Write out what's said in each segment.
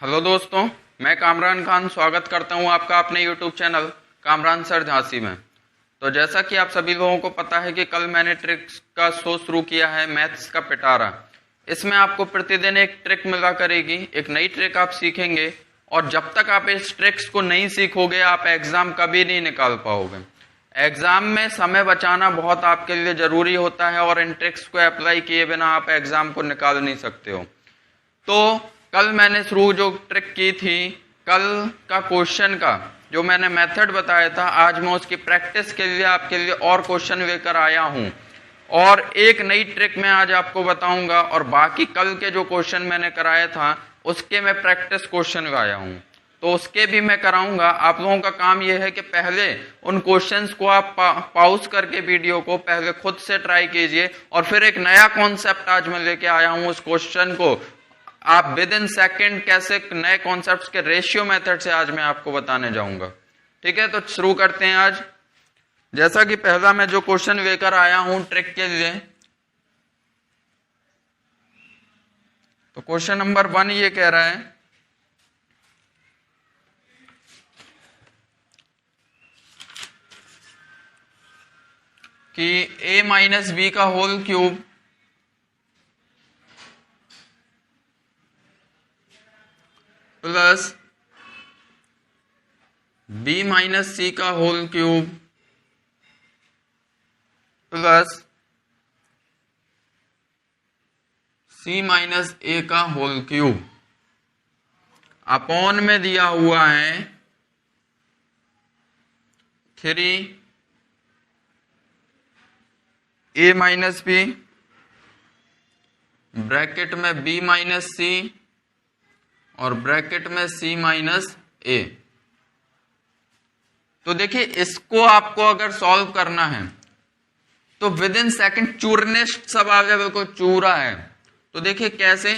Hello दोस्तों, मैं कामरान खान स्वागत करता हूं आपका अपने YouTube channel Kamran sir Jhansi में। तो जैसा कि आप सभी लोगों को पता है कि कल मैंने ट्रिक्स का शो शुरू किया है, मैथ्स का पिटारा। इसमें आपको प्रतिदिन एक ट्रिक मिला करेगी, एक नई ट्रिक आप सीखेंगे और जब तक आप इस ट्रिक्स को नहीं सीखोगे आप एग्जाम कभी नहीं निकाल पाओगे। एग्जाम में समय बचाना बहुत आपके लिए जरूरी होता है और इन ट्रिक्स को अप्लाई किए बिना आप एग्जाम को निकाल नहीं सकते हो। तो कल मैंने शुरू जो ट्रिक की थी, कल का क्वेश्चन का जो मैंने मेथड बताया था, आज मैं उसकी प्रैक्टिस के लिए आपके लिए और क्वेश्चन लेकर आया हूं और एक नई ट्रिक मैं आज आपको बताऊंगा और बाकी कल के जो क्वेश्चन मैंने कराया था उसके मैं प्रैक्टिस क्वेश्चन लाया हूं, तो उसके भी मैं कराऊंगा। आप लोगों का काम यह है कि पहले उन क्वेश्चंस को आप पॉज करके वीडियो को पहले खुद से ट्राई कीजिए और फिर एक नया कॉन्सेप्ट आज मैं लेके आया हूं। उस क्वेश्चन को आप विद इन सेकेंड कैसे नए कॉन्सेप्ट्स के रेशियो मेथड से आज मैं आपको बताने जाऊंगा। ठीक है, तो शुरू करते हैं आज। जैसा कि पहला मैं जो क्वेश्चन लेकर आया हूं ट्रिक के लिए, तो क्वेश्चन नंबर 1 ये कह रहा है कि a माइनस बी का whole cube plus b minus c का whole cube plus c minus a का होल क्यूब अपॉन में दिया हुआ है 3 a माइनस बी ब्रैकेट में b माइनस सी और ब्रैकेट में c माइनस ए। तो देखिए, इसको आपको अगर सॉल्व करना है तो विद इन सेकेंड चूरनेस्ट सब आ गया, बिल्कुल चूरा है। तो देखिए कैसे,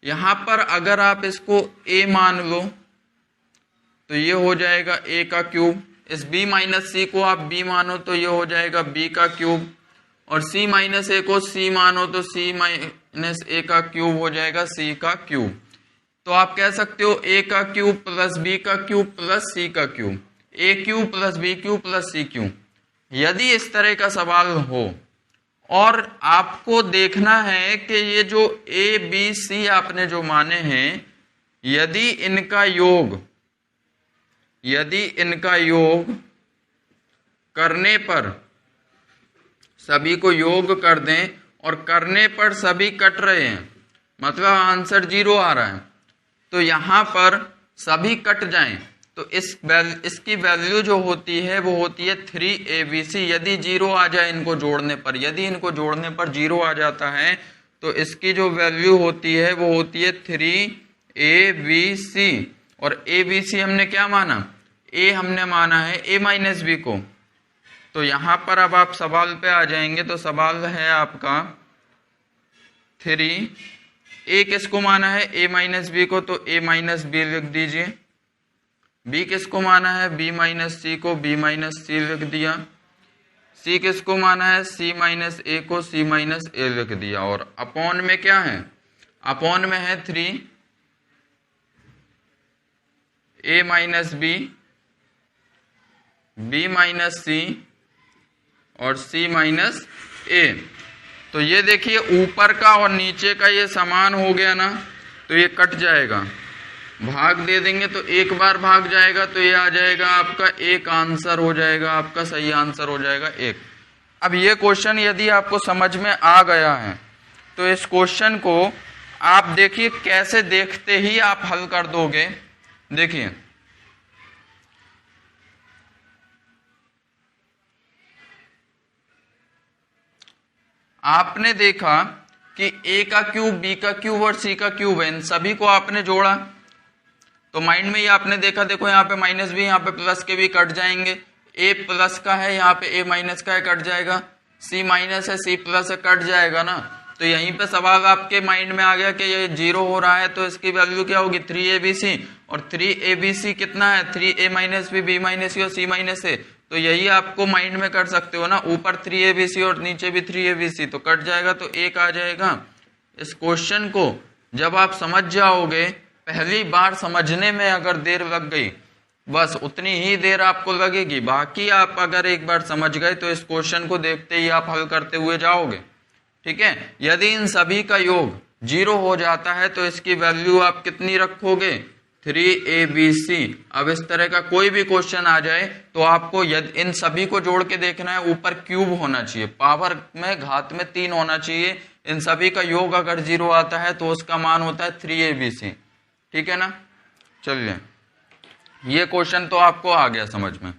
यहां पर अगर आप इसको a मान लो तो ये हो जाएगा a का क्यूब, इस b माइनस सी को आप b मानो तो ये हो जाएगा b का क्यूब, और c माइनस ए को c मानो तो c माइनस ए का क्यूब हो जाएगा c का क्यूब। तो आप कह सकते हो a का क्यूब प्लस b का क्यूब प्लस c का cube, a cube plus b cube plus c cube. यदि इस तरह का सवाल हो और आपको देखना है कि ये जो a b c आपने जो माने हैं, यदि इनका योग करने पर सभी को योग कर दें और करने पर सभी कट रहे हैं, मतलब आंसर 0 आ रहा है, तो यहां पर सभी कट जाएं तो इसकी वैल्यू जो होती है वो होती है 3abc। यदि 0 आ जाए इनको जोड़ने पर, यदि इनको जोड़ने पर 0 आ जाता है तो इसकी जो वैल्यू होती है वो होती है 3abc। और abc हमने क्या माना, a हमने माना है a माइनस बी को। तो यहां पर अब आप सवाल पे आ जाएंगे, तो सवाल है आपका 3, a किसको माना है a माइनस बी को, तो a माइनस बी लिख दीजिए। b किसको माना है b माइनस सी को b माइनस सी लिख दिया। c किसको माना है c माइनस ए को c माइनस ए लिख दिया। और अपॉन में क्या है, अपॉन में है 3 a minus b b minus c और c माइनस ए। तो ये देखिए ऊपर का और नीचे का ये समान हो गया ना, तो ये कट जाएगा, भाग दे देंगे तो एक बार भाग जाएगा, तो ये आ जाएगा आपका एक आंसर हो जाएगा, आपका सही आंसर हो जाएगा 1। अब ये क्वेश्चन यदि आपको समझ में आ गया है तो इस क्वेश्चन को आप देखिए कैसे देखते ही आप हल कर दोगे। देखिए आपने देखा कि a का क्यूब b का क्यूब और c का क्यूब है, इन सभी को आपने जोड़ा तो माइंड में ये आपने देखा, देखो यहाँ पे माइनस भी, यहाँ पे प्लस के भी कट जाएंगे, a प्लस का है यहाँ पे a माइनस का है कट जाएगा, c माइनस है c प्लस है कट जाएगा ना। तो यहीं पे सवाल आपके माइंड में आ गया कि ये 0 हो रहा है तो इसकी वैल्यू क्या होगी 3abc, और 3abc कितना है 3a minus b b minus c और c माइनस ए। तो यही आपको माइंड में कर सकते हो ना, ऊपर 3abc और नीचे भी 3abc, तो कट जाएगा तो 1 आ जाएगा। इस क्वेश्चन को जब आप समझ जाओगे पहली बार समझने में अगर देर लग गई, बस उतनी ही देर आपको लगेगी। बाकी आप अगर एक बार समझ गए तो इस क्वेश्चन को देखते ही आप हल करते हुए जाओगे। ठीक है, यदि इन सभी का योग 0 हो जाता है तो इसकी वैल्यू आप कितनी रखोगे? 3ABC। अब इस तरह का कोई भी क्वेश्चन आ जाए तो आपको यदि इन सभी को जोड़ के देखना है, ऊपर क्यूब होना चाहिए, पावर में घात में 3 होना चाहिए। इन सभी का योग अगर 0 आता है तो उसका मान होता है 3ABC। ठीक है ना। चलिए, ये क्वेश्चन तो आपको आ गया समझ में।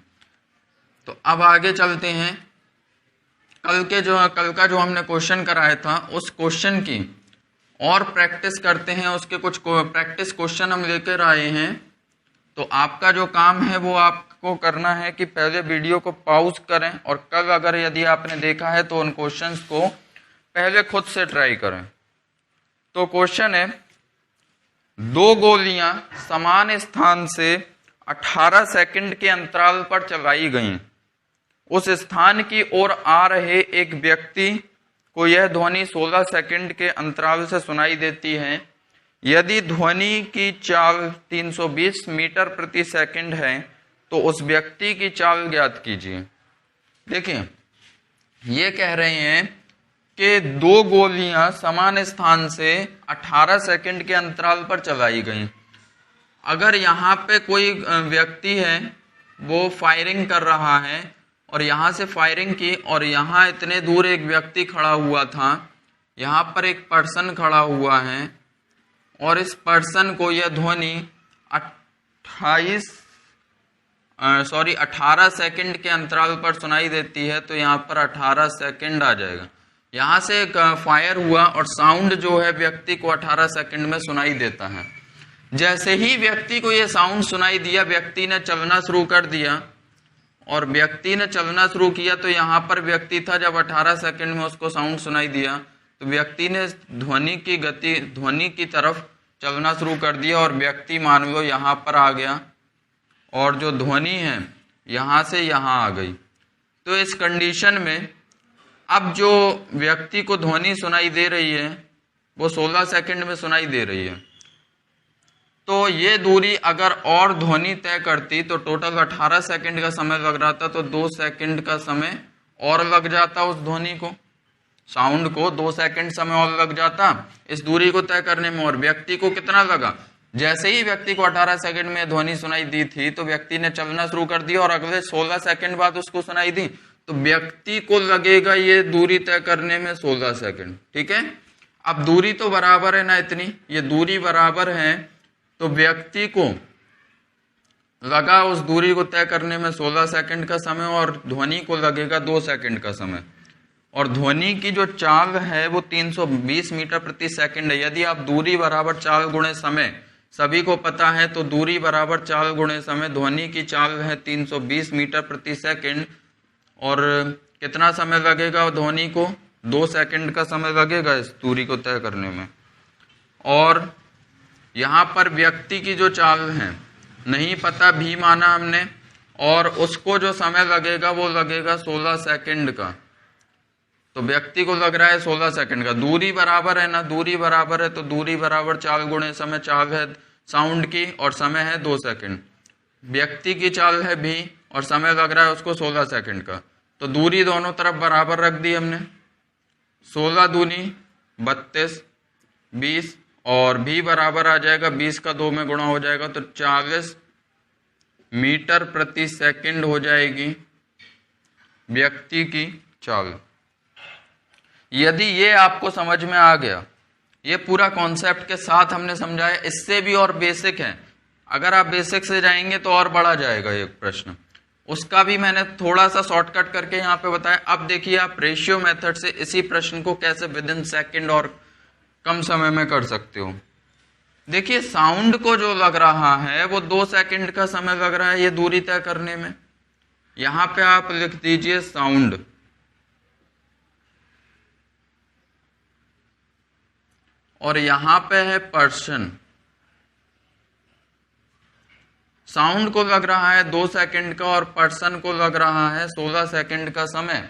तो अब आगे चलते हैं। कल का जो हमने क्वेश्चन कराया था उस क्वेश्चन की और प्रैक्टिस करते हैं। उसके कुछ प्रैक्टिस क्वेश्चन हम लेकर आए हैं। तो आपका जो काम है वो आपको करना है कि पहले वीडियो को पॉज करें और कल अगर यदि आपने देखा है तो उन क्वेश्चंस को पहले खुद से ट्राई करें। तो क्वेश्चन है, 2 गोलियां समान स्थान से 18 सेकंड के अंतराल पर चलाई गईं। उस स्थान की ओर आ रहे एक व्यक्ति को यह ध्वनि 16 सेकंड के अंतराल से सुनाई देती है। यदि ध्वनि की चाल 320 मीटर प्रति सेकंड है तो उस व्यक्ति की चाल ज्ञात कीजिए। देखिए, ये कह रहे हैं कि 2 गोलियां समान स्थान से 18 सेकंड के अंतराल पर चलाई गईं। अगर यहाँ पे कोई व्यक्ति है वो फायरिंग कर रहा है और यहाँ से फायरिंग की और यहाँ इतने दूर एक व्यक्ति खड़ा हुआ था, यहाँ पर एक पर्सन खड़ा हुआ है और इस पर्सन को यह ध्वनि 18 सेकंड के अंतराल पर सुनाई देती है। तो यहाँ पर 18 सेकंड आ जाएगा। यहाँ से एक फायर हुआ और साउंड जो है व्यक्ति को 18 सेकंड में सुनाई देता है। जैसे ही व्यक्ति को यह साउंड सुनाई दिया, व्यक्ति ने चलना शुरू कर दिया और व्यक्ति ने चलना शुरू किया तो यहाँ पर व्यक्ति था, जब 18 सेकंड में उसको साउंड सुनाई दिया तो व्यक्ति ने ध्वनि की तरफ चलना शुरू कर दिया और व्यक्ति मान लो यहाँ पर आ गया और जो ध्वनि है यहाँ से यहाँ आ गई। तो इस कंडीशन में अब जो व्यक्ति को ध्वनि सुनाई दे रही है वो 16 सेकंड में सुनाई दे रही है। तो ये दूरी अगर और ध्वनि तय करती तो टोटल 18 सेकंड का समय लग रहा था, तो 2 सेकंड का समय और लग जाता उस ध्वनि को, साउंड को 2 सेकंड समय और लग जाता इस दूरी को तय करने में। और व्यक्ति को कितना लगा? जैसे ही व्यक्ति को 18 सेकंड में ध्वनि सुनाई दी थी तो व्यक्ति ने चलना शुरू कर दिया और अगले 16 सेकंड बाद उसको सुनाई दी, तो व्यक्ति को लगेगा ये दूरी तय करने में 16 सेकंड। ठीक है, अब दूरी तो बराबर है ना, इतनी ये दूरी बराबर है, तो व्यक्ति को लगा उस दूरी को तय करने में 16 सेकंड का समय और ध्वनि को लगेगा 2 सेकंड का समय। और ध्वनि की जो चाल है वो 320 मीटर प्रति सेकंड है। यदि आप दूरी बराबर चाल गुणे समय, सभी को पता है, तो दूरी बराबर चाल गुणे समय, ध्वनि की चाल है 320 मीटर प्रति सेकंड और कितना समय लगेगा ध्वनि को? 2 सेकंड का समय लगेगा इस दूरी को तय करने में। और यहाँ पर व्यक्ति की जो चाल है नहीं पता, भी माना हमने, और उसको जो समय लगेगा वो लगेगा 16 सेकंड का। तो व्यक्ति को लग रहा है 16 सेकंड का। दूरी बराबर है ना, दूरी बराबर है तो दूरी बराबर चाल गुणे समय, चाल है साउंड की और समय है 2 सेकंड। व्यक्ति की चाल है भी और समय लग रहा है उसको 16 सेकंड का। तो दूरी दोनों तरफ बराबर रख दी हमने, 16 दूनी 32, 20 और भी बराबर आ जाएगा, 20 का 2 में गुणा हो जाएगा तो 40 मीटर प्रति सेकंड हो जाएगी व्यक्ति की चाल। यदि ये आपको समझ में आ गया, ये पूरा कॉन्सेप्ट के साथ हमने समझाया, इससे भी और बेसिक है, अगर आप बेसिक से जाएंगे तो और बढ़ा जाएगा एक प्रश्न, उसका भी मैंने थोड़ा सा शॉर्टकट करके यहाँ पे बताया। अब देखिए आप रेशियो मेथड से इसी प्रश्न को कैसे विद इन सेकेंड और कम समय में कर सकते हो। देखिए साउंड को जो लग रहा है वो 2 सेकंड का समय लग रहा है ये दूरी तय करने में। यहां पे आप लिख दीजिए साउंड, और यहां पे है पर्सन। साउंड को लग रहा है 2 सेकंड का और पर्सन को लग रहा है 16 सेकंड का समय।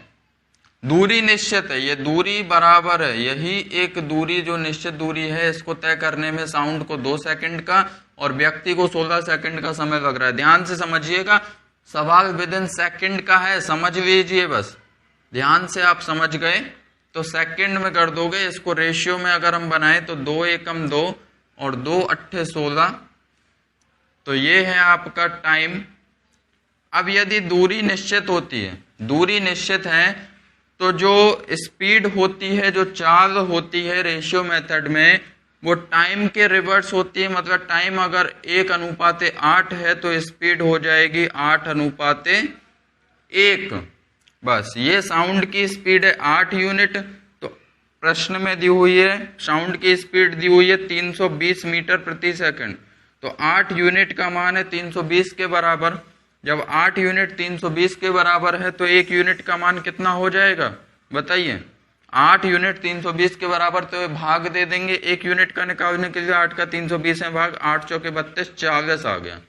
दूरी निश्चित है, ये दूरी बराबर है, यही एक दूरी जो निश्चित दूरी है, इसको तय करने में साउंड को 2 सेकंड का और व्यक्ति को 16 सेकंड का समय लग रहा है। ध्यान से समझिएगा, सवाल विद इन सेकंड का है, समझ लीजिए बस। ध्यान से आप समझ गए तो सेकंड में कर दोगे। इसको रेशियो में अगर हम बनाए तो 2 एकम 2 और 2 अट्ठे 16, तो ये है आपका टाइम। अब यदि दूरी निश्चित होती है, दूरी निश्चित है, तो जो स्पीड होती है, जो चाल होती है रेशियो मेथड में, वो टाइम के रिवर्स होती है। मतलब टाइम अगर 1:8 है तो स्पीड हो जाएगी 8:1। बस ये साउंड की स्पीड है 8 यूनिट। तो प्रश्न में दी हुई है साउंड की स्पीड दी हुई है 320 मीटर प्रति सेकंड। तो 8 यूनिट का मान है 320 के बराबर। जब 8 यूनिट 320 के बराबर है तो 1 यूनिट का मान कितना हो जाएगा बताइए। 8 यूनिट 320 के बराबर, तो भाग दे देंगे 1 यूनिट का निकालने के लिए। 8 का 320 है भाग 8 चौके 32, 40 आ गया।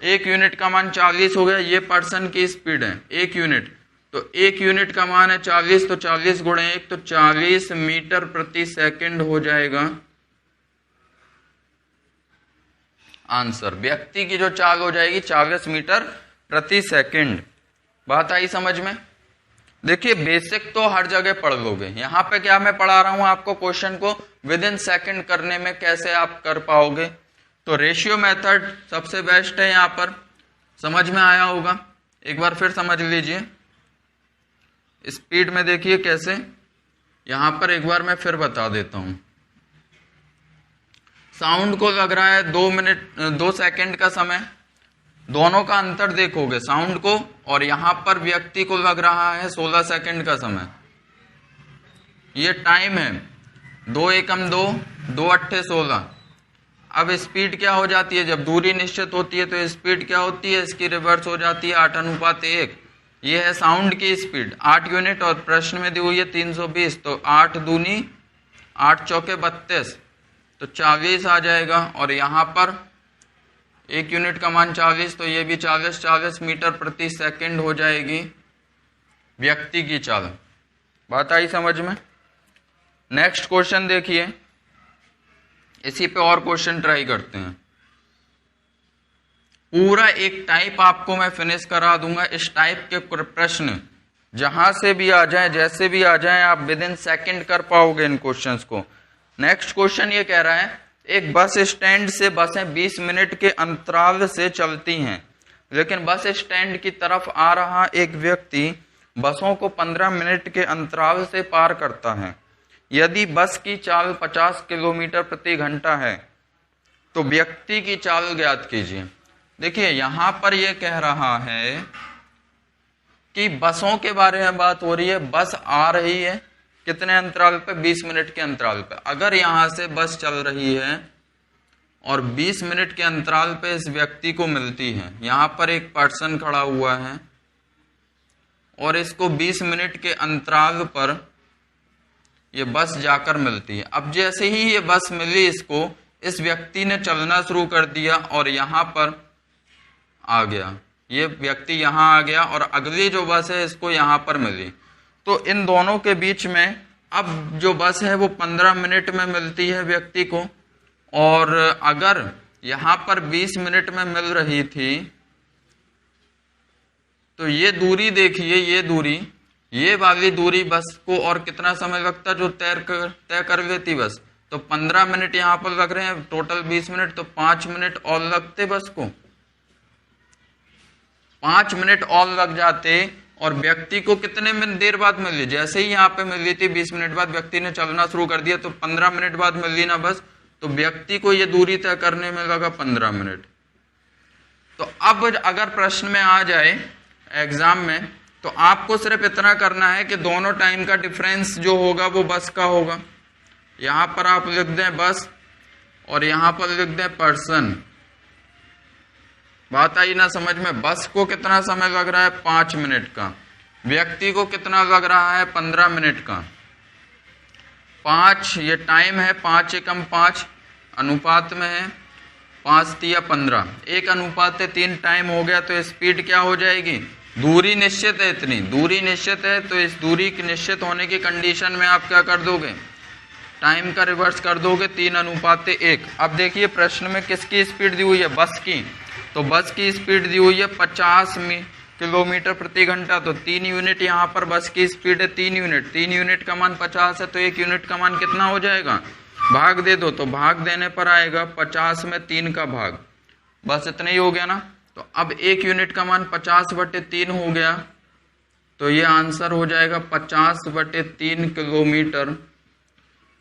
1 यूनिट का मान 40 हो गया। ये पर्सन की स्पीड है 1 यूनिट, तो 1 यूनिट का मान है 40, तो 40 गुणे 1 तो 40 मीटर प्रति सेकंड हो जाएगा आंसर। व्यक्ति की जो चाल हो जाएगी 40 मीटर प्रति सेकंड। बात आई समझ में। देखिए बेसिक तो हर जगह पढ़ लोगे, यहाँ पे क्या मैं पढ़ा रहा हूं आपको, क्वेश्चन को विद इन सेकंड करने में कैसे आप कर पाओगे। तो रेशियो मेथड सबसे बेस्ट है, यहाँ पर समझ में आया होगा। एक बार फिर समझ लीजिए, स्पीड में देखिए कैसे, यहां पर एक बार मैं फिर बता देता हूं। साउंड को लग रहा है 2 सेकंड का समय, दोनों का अंतर देखोगे साउंड को, और यहां पर व्यक्ति को लग रहा है 16 सेकंड का समय। ये टाइम है 2 एकम 2, 2 अट्ठे 16। अब स्पीड क्या हो जाती है, जब दूरी निश्चित होती है तो स्पीड क्या होती है, इसकी रिवर्स हो जाती है 8:1। ये है साउंड की स्पीड 8 यूनिट, और प्रश्न में दी हुई है 320, तो 8 दूनी 8 चौके 32, तो 40 आ जाएगा। और यहाँ पर 1 यूनिट का मान 40, तो ये भी 40 मीटर प्रति सेकंड हो जाएगी व्यक्ति की चाल। बात आई समझ में। नेक्स्ट क्वेश्चन देखिए, इसी पे और क्वेश्चन ट्राई करते हैं। पूरा एक टाइप आपको मैं फिनिश करा दूंगा। इस टाइप के प्रश्न जहां से भी आ जाएं, जैसे भी आ जाएं, आप विद इन सेकंड कर पाओगे इन क्वेश्चंस को। नेक्स्ट क्वेश्चन ये कह रहा है, एक बस स्टैंड से बसें 20 मिनट के अंतराल से चलती हैं, लेकिन बस स्टैंड की तरफ आ रहा एक व्यक्ति बसों को 15 मिनट के अंतराल से पार करता है। यदि बस की चाल 50 किलोमीटर प्रति घंटा है तो व्यक्ति की चाल ज्ञात कीजिए। देखिए यहां पर यह कह रहा है कि बसों के बारे में बात हो रही है। बस आ रही है कितने अंतराल पे, 20 मिनट के अंतराल पे। अगर यहां से बस चल रही है और 20 मिनट के अंतराल पे इस व्यक्ति को मिलती है, यहां पर एक पर्सन खड़ा हुआ है और इसको 20 मिनट के अंतराल पर ये बस जाकर मिलती है। अब जैसे ही ये बस मिली इसको, इस व्यक्ति ने चलना शुरू कर दिया और यहां पर आ गया। ये व्यक्ति यहां आ गया और अगली जो बस है इसको यहां पर मिली। तो इन दोनों के बीच में अब जो बस है वो 15 मिनट में मिलती है व्यक्ति को, और अगर यहां पर 20 मिनट में मिल रही थी तो ये दूरी देखिए, ये दूरी, ये वाली दूरी बस को और कितना समय लगता जो तय कर लेती बस। तो 15 मिनट यहां पर लग रहे हैं, टोटल 20 मिनट, तो 5 मिनट और लगते बस को, 5 मिनट और लग जाते। और व्यक्ति को कितने मिनट देर बाद मिली, जैसे ही यहाँ पे मिली थी 20 मिनट बाद व्यक्ति ने चलना शुरू कर दिया, तो 15 मिनट बाद मिली ना बस, तो व्यक्ति को ये दूरी तय करने में लगा 15 मिनट। तो अब अगर प्रश्न में आ जाए एग्जाम में, तो आपको सिर्फ इतना करना है कि दोनों टाइम का डिफरेंस जो होगा वो बस का होगा। यहां पर आप लिख दें बस और यहां पर लिख दें पर्सन। बात आई ना समझ में। बस को कितना समय लग रहा है, 5 मिनट का। व्यक्ति को कितना लग रहा है, 15 मिनट का। 5 ये टाइम है, 5 एकम 5 अनुपात में है, 5 तिया 15, 1:3 टाइम हो गया। तो स्पीड क्या हो जाएगी, दूरी निश्चित है, इतनी दूरी निश्चित है, तो इस दूरी की निश्चित होने की कंडीशन में आप क्या कर दोगे, टाइम का रिवर्स कर दोगे 3:1। अब देखिए प्रश्न में किसकी स्पीड दी हुई है, बस की। तो बस की स्पीड दी हुई है 50 किलोमीटर प्रति घंटा, तो 3 यूनिट यहाँ पर बस की स्पीड है 3 यूनिट। 3 यूनिट का मान 50 है, तो 1 यूनिट का मान कितना हो जाएगा, भाग दे दो, तो भाग देने पर आएगा 50 में 3 का भाग, बस इतना ही हो गया ना। तो अब 1 यूनिट का मान 50/3 हो गया, तो ये आंसर हो जाएगा 50/3 किलोमीटर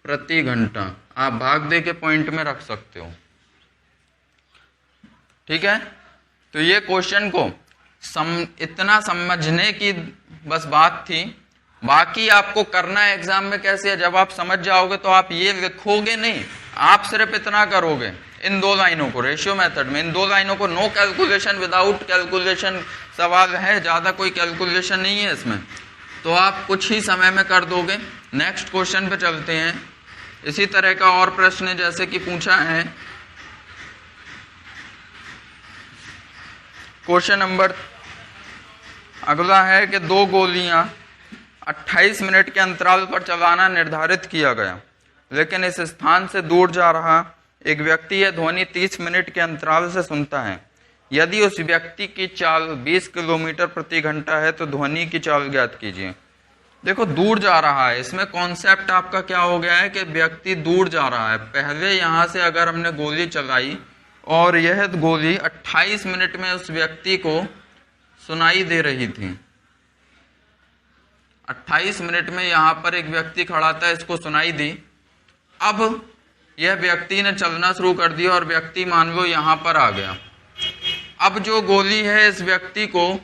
प्रति घंटा। आप भाग दे के पॉइंट में रख सकते हो, ठीक है। तो ये क्वेश्चन को इतना समझने की बस बात थी, बाकी आपको करना है एग्जाम में कैसे है, जब आप समझ जाओगे तो आप ये लिखोगे नहीं, आप सिर्फ इतना करोगे, इन 2 लाइनों को रेशियो मेथड में, इन 2 लाइनों को नो कैलकुलेशन, विदाउट कैलकुलेशन सवाल है, ज़्यादा कोई कैलकुलेशन नहीं है इसमें, तो आप कुछ ही समय में कर दोगे। नेक्स्ट क्वेश्चन पे चलते हैं। इसी तरह का और प्रश्न जैसे कि पूछा है क्वेश्चन नंबर अगला है कि 2 गोलियां 28 मिनट के अंतराल पर चलाना निर्धारित किया गया, लेकिन इस स्थान से दूर जा रहा एक व्यक्ति यह ध्वनि 30 मिनट के अंतराल से सुनता है। यदि उस व्यक्ति की चाल 20 किलोमीटर प्रति घंटा है तो ध्वनि की चाल ज्ञात कीजिए। देखो दूर जा रहा है, इसमें कॉन्सेप्ट आपका क्या हो गया है कि व्यक्ति दूर जा रहा है। पहले यहां से अगर हमने गोली चलाई और यह गोली 28 मिनट में उस व्यक्ति को सुनाई दे रही थी, 28 मिनट में यहां पर एक व्यक्ति खड़ा था, इसको सुनाई दी। अब यह व्यक्ति ने चलना शुरू कर दिया और व्यक्ति मान लो यहां पर आ गया। अब जो गोली है इस व्यक्ति को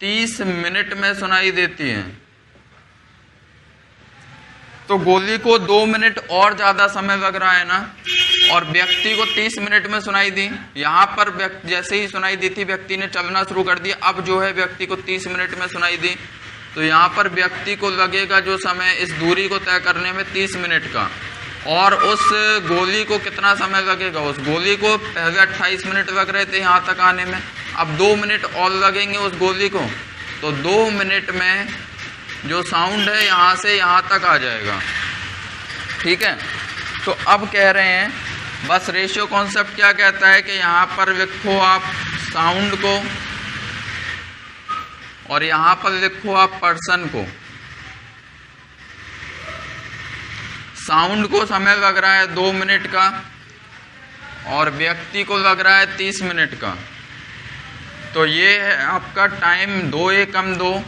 30 मिनट में सुनाई देती है, तो गोली को 2 मिनट और ज्यादा समय लग रहा है ना, और व्यक्ति को 30 मिनट में सुनाई दी। यहां पर जैसे ही सुनाई दी थी व्यक्ति ने चलना शुरू कर दिया, अब जो है व्यक्ति को 30 मिनट में सुनाई दी, तो यहां पर व्यक्ति को लगेगा जो समय इस दूरी को तय करने में 30 मिनट का, और उस गोली को कितना समय लगेगा, उस गोली को पहले 28 मिनट लग रहे थे यहां तक आने में, अब 2 मिनट और लगेंगे उस गोली को, तो 2 मिनट में जो साउंड है यहां से यहां तक आ जाएगा, ठीक है। तो अब कह रहे हैं बस रेशियो कॉन्सेप्ट क्या कहता है कि यहां पर लिखो आप साउंड को और यहां पर लिखो आप पर्सन को। साउंड को समय लग रहा है 2 मिनट का और व्यक्ति को लग रहा है 30 मिनट का, तो ये है आपका टाइम 2 एकम 2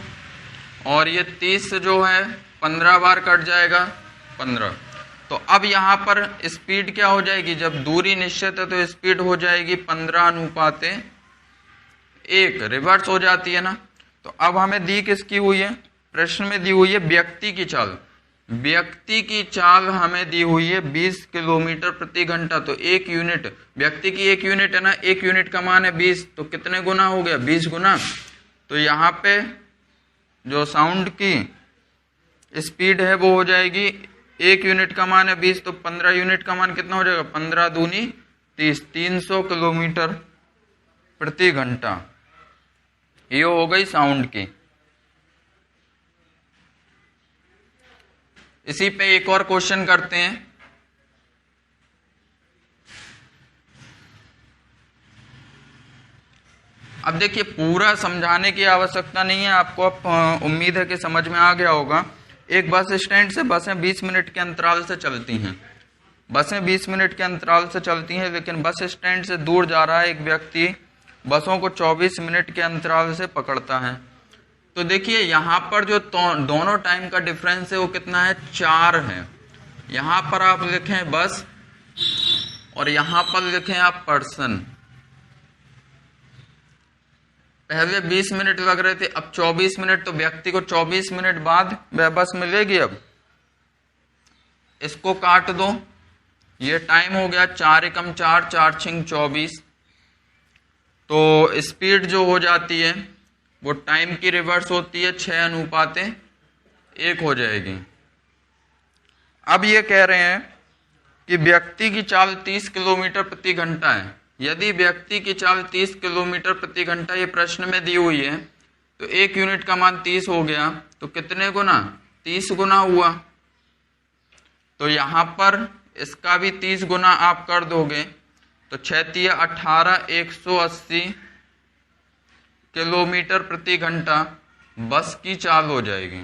और ये 30 जो है 15 बार कट जाएगा 15। तो अब यहाँ पर स्पीड क्या हो जाएगी, जब दूरी निश्चित है तो स्पीड हो जाएगी 15:1, रिवर्स हो जाती है ना। तो अब हमें दी किसकी हुई है, प्रश्न में दी हुई है व्यक्ति की चाल। व्यक्ति की चाल हमें दी हुई है 20 किलोमीटर प्रति घंटा, तो 1 यूनिट, व्यक्ति की 1 यूनिट है ना, 1 यूनिट का मान है 20, तो कितने गुना हो गया, 20 गुना। तो यहाँ पे जो साउंड की स्पीड है वो हो जाएगी, 1 यूनिट का मान है 20, तो 15 यूनिट का मान कितना हो जाएगा, 15 दूनी 30, 300 किलोमीटर प्रति घंटा। ये हो गई साउंड की। इसी पे एक और क्वेश्चन करते हैं। अब देखिए पूरा समझाने की आवश्यकता नहीं है आपको, अब उम्मीद है कि समझ में आ गया होगा। एक बस स्टैंड से बसें 20 मिनट के अंतराल से चलती हैं, बसें 20 मिनट के अंतराल से चलती हैं, लेकिन बस स्टैंड से दूर जा रहा है एक व्यक्ति बसों को 24 मिनट के अंतराल से पकड़ता है। तो देखिए यहाँ पर जो दोनों टाइम का डिफरेंस है वो कितना है, 4 है। यहाँ पर आप लिखें बस और यहाँ पर लिखें आप पर्सन। पहले 20 मिनट लग रहे थे, अब 24 मिनट, तो व्यक्ति को 24 मिनट बाद वह बस मिलेगी। अब इसको काट दो, ये टाइम हो गया 4 एकम 4, 4 छिंग 24। तो स्पीड जो हो जाती है वो टाइम की रिवर्स होती है, 6:1 हो जाएगी। अब ये कह रहे हैं कि व्यक्ति की चाल 30 किलोमीटर प्रति घंटा है। यदि व्यक्ति की चाल 30 किलोमीटर प्रति घंटा ये प्रश्न में दी हुई है, तो 1 यूनिट का मान 30 हो गया, तो कितने गुना? 30 गुना हुआ। तो यहां पर इसका भी 30 गुना आप कर दोगे तो 6 18 180 किलोमीटर प्रति घंटा बस की चाल हो जाएगी।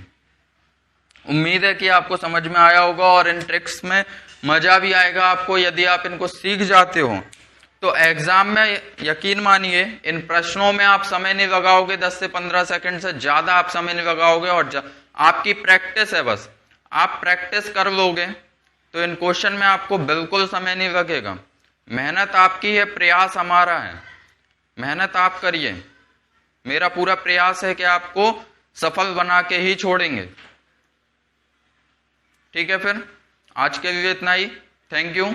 उम्मीद है कि आपको समझ में आया होगा और इन ट्रिक्स में मजा भी आएगा आपको। यदि आप इनको सीख जाते हो तो एग्जाम में यकीन मानिए इन प्रश्नों में आप समय नहीं लगाओगे, 10 से 15 सेकंड से ज्यादा आप समय नहीं लगाओगे। और आपकी प्रैक्टिस है, बस आप प्रैक्टिस कर लोगे तो इन क्वेश्चन में आपको बिल्कुल समय नहीं लगेगा। मेहनत आपकी है, प्रयास हमारा है। मेहनत आप करिए, मेरा पूरा प्रयास है कि आपको सफल बना के ही छोड़ेंगे। ठीक है, फिर आज के लिए इतना ही। Thank you.